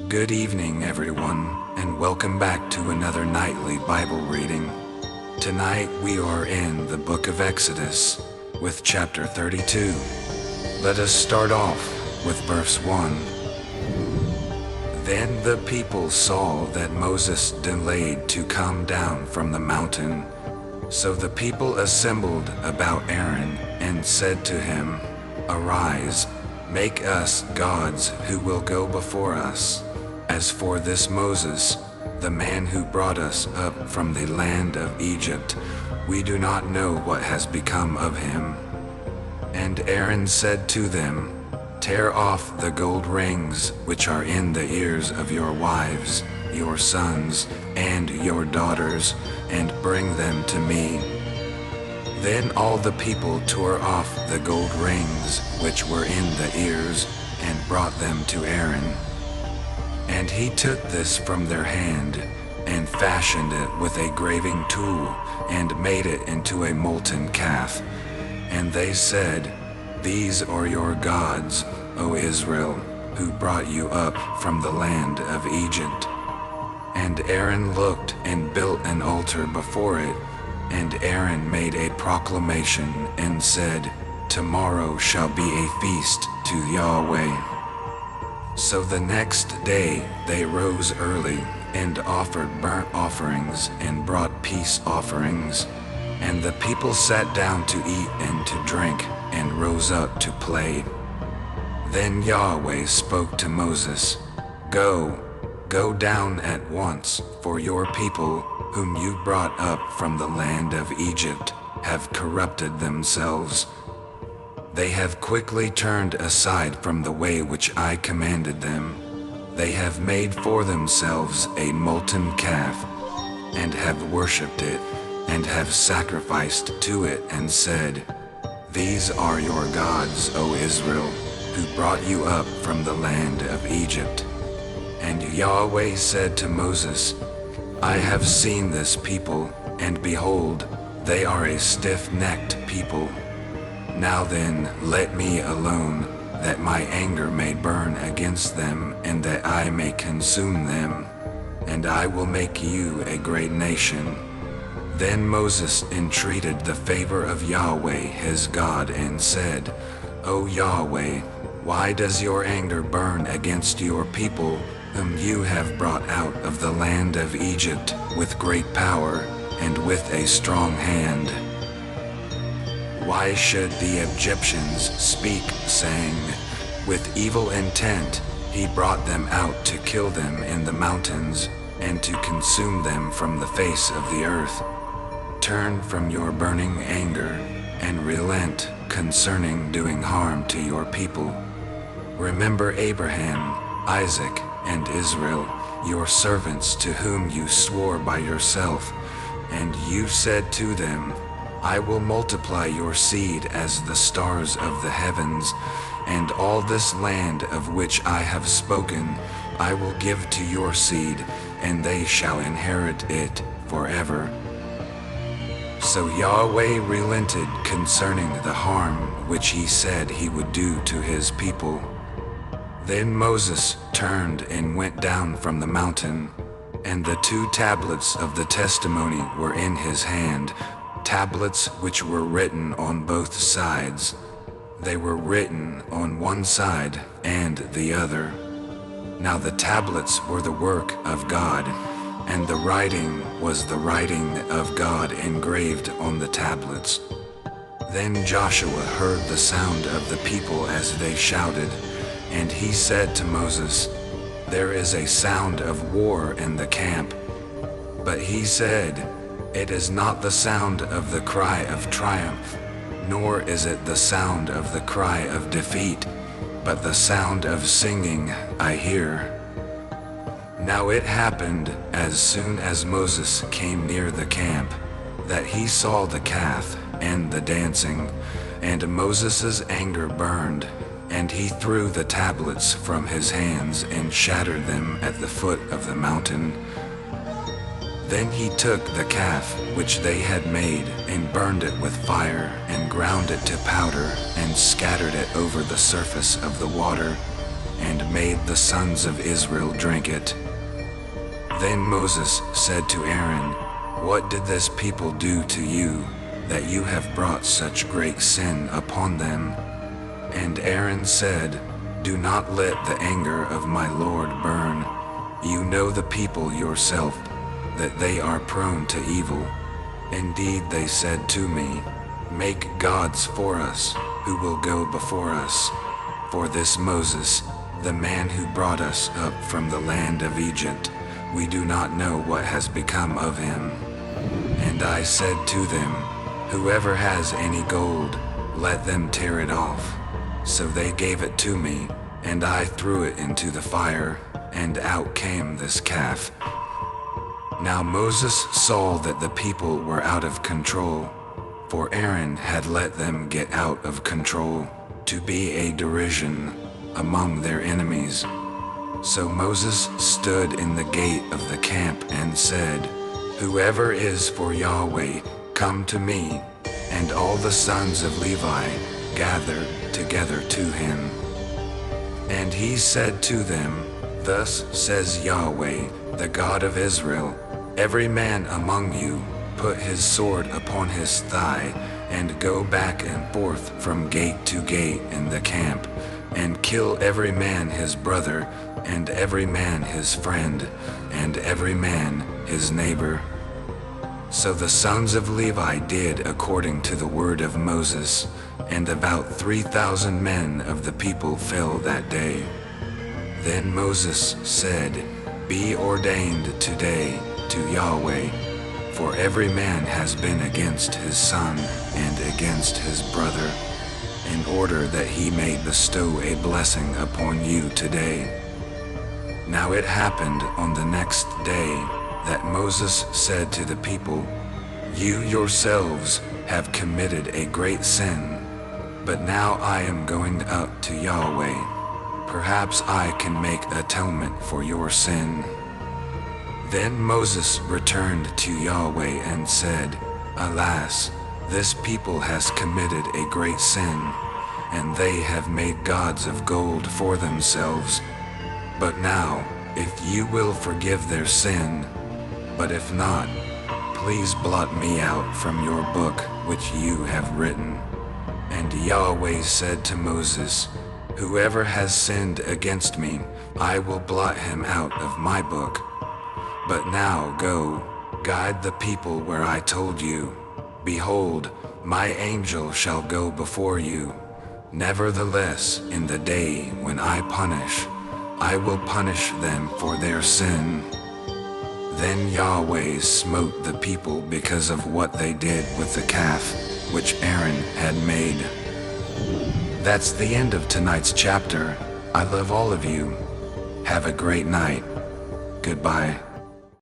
Good evening, everyone, and welcome back to another nightly Bible reading. Tonight we are in the book of Exodus with chapter 32. Let us start off with verse 1. Then the people saw that Moses delayed to come down from the mountain. So the people assembled about Aaron and said to him, Arise, make us gods who will go before us. As for this Moses, the man who brought us up from the land of Egypt, we do not know what has become of him. And Aaron said to them, Tear off the gold rings which are in the ears of your wives, your sons, and your daughters, and bring them to me. Then all the people tore off the gold rings which were in the ears, and brought them to Aaron. And he took this from their hand, and fashioned it with a graving tool, and made it into a molten calf. And they said, These are your gods, O Israel, who brought you up from the land of Egypt. And Aaron looked and built an altar before it. And Aaron made a proclamation and said, Tomorrow shall be a feast to Yahweh. So the next day they rose early and offered burnt offerings and brought peace offerings. And the people sat down to eat and to drink and rose up to play. Then Yahweh spoke to Moses, Go down at once, for your people, whom you brought up from the land of Egypt, have corrupted themselves. They have quickly turned aside from the way which I commanded them. They have made for themselves a molten calf, and have worshipped it, and have sacrificed to it, and said, These are your gods, O Israel, who brought you up from the land of Egypt. And Yahweh said to Moses, I have seen this people, and behold, they are a stiff-necked people. Now then, let me alone, that my anger may burn against them, and that I may consume them, and I will make you a great nation. Then Moses entreated the favor of Yahweh his God, and said, O Yahweh, why does your anger burn against your people, whom you have brought out of the land of Egypt with great power, and with a strong hand? Why should the Egyptians speak, saying, With evil intent he brought them out to kill them in the mountains, and to consume them from the face of the earth? Turn from your burning anger, and relent concerning doing harm to your people. Remember Abraham, Isaac, and Israel, your servants, to whom you swore by yourself, and you said to them, I will multiply your seed as the stars of the heavens, and all this land of which I have spoken I will give to your seed, and they shall inherit it forever. So Yahweh relented concerning the harm which he said he would do to his people. Then Moses turned and went down from the mountain, and the 2 tablets of the testimony were in his hand, tablets which were written on both sides. They were written on one side and the other. Now the tablets were the work of God, and the writing was the writing of God engraved on the tablets. Then Joshua heard the sound of the people as they shouted, and he said to Moses, There is a sound of war in the camp. But he said, It is not the sound of the cry of triumph, nor is it the sound of the cry of defeat, but the sound of singing I hear. Now it happened, as soon as Moses came near the camp, that he saw the calf and the dancing, and Moses' anger burned, and he threw the tablets from his hands and shattered them at the foot of the mountain. Then he took the calf which they had made, and burned it with fire, and ground it to powder, and scattered it over the surface of the water. and made the sons of Israel drink it. Then Moses said to Aaron, "What did this people do to you, that you have brought such great sin upon them?" And Aaron said, "Do not let the anger of my Lord burn. You know the people yourself, that they are prone to evil. Indeed, they said to me, 'Make gods for us, who will go before us.' For this Moses, the man who brought us up from the land of Egypt, we do not know what has become of him." And I said to them, "Whoever has any gold, let them tear it off." So they gave it to me, and I threw it into the fire, and out came this calf. Now Moses saw that the people were out of control, for Aaron had let them get out of control, to be a derision among their enemies. So Moses stood in the gate of the camp and said, "Whoever is for Yahweh, come to me." And all the sons of Levi gathered together to him. And he said to them, "Thus says Yahweh, the God of Israel, every man among you put his sword upon his thigh, and go back and forth from gate to gate in the camp, and kill every man his brother, and every man his friend, and every man his neighbor." So the sons of Levi did according to the word of Moses, and about 3,000 men of the people fell that day. Then Moses said, "Be ordained today to Yahweh, for every man has been against his son and against his brother, in order that he may bestow a blessing upon you today." Now it happened on the next day that Moses said to the people, "You yourselves have committed a great sin, but now I am going up to Yahweh. Perhaps I can make atonement for your sin." Then Moses returned to Yahweh and said, "Alas, this people has committed a great sin, and they have made gods of gold for themselves. But now, if you will forgive their sin, but if not, please blot me out from your book which you have written." And Yahweh said to Moses, "Whoever has sinned against me, I will blot him out of my book. But now go, guide the people where I told you. Behold, my angel shall go before you. Nevertheless, in the day when I punish, I will punish them for their sin." Then Yahweh smote the people because of what they did with the calf which Aaron had made. That's the end of tonight's chapter. I love all of you. Have a great night. Goodbye.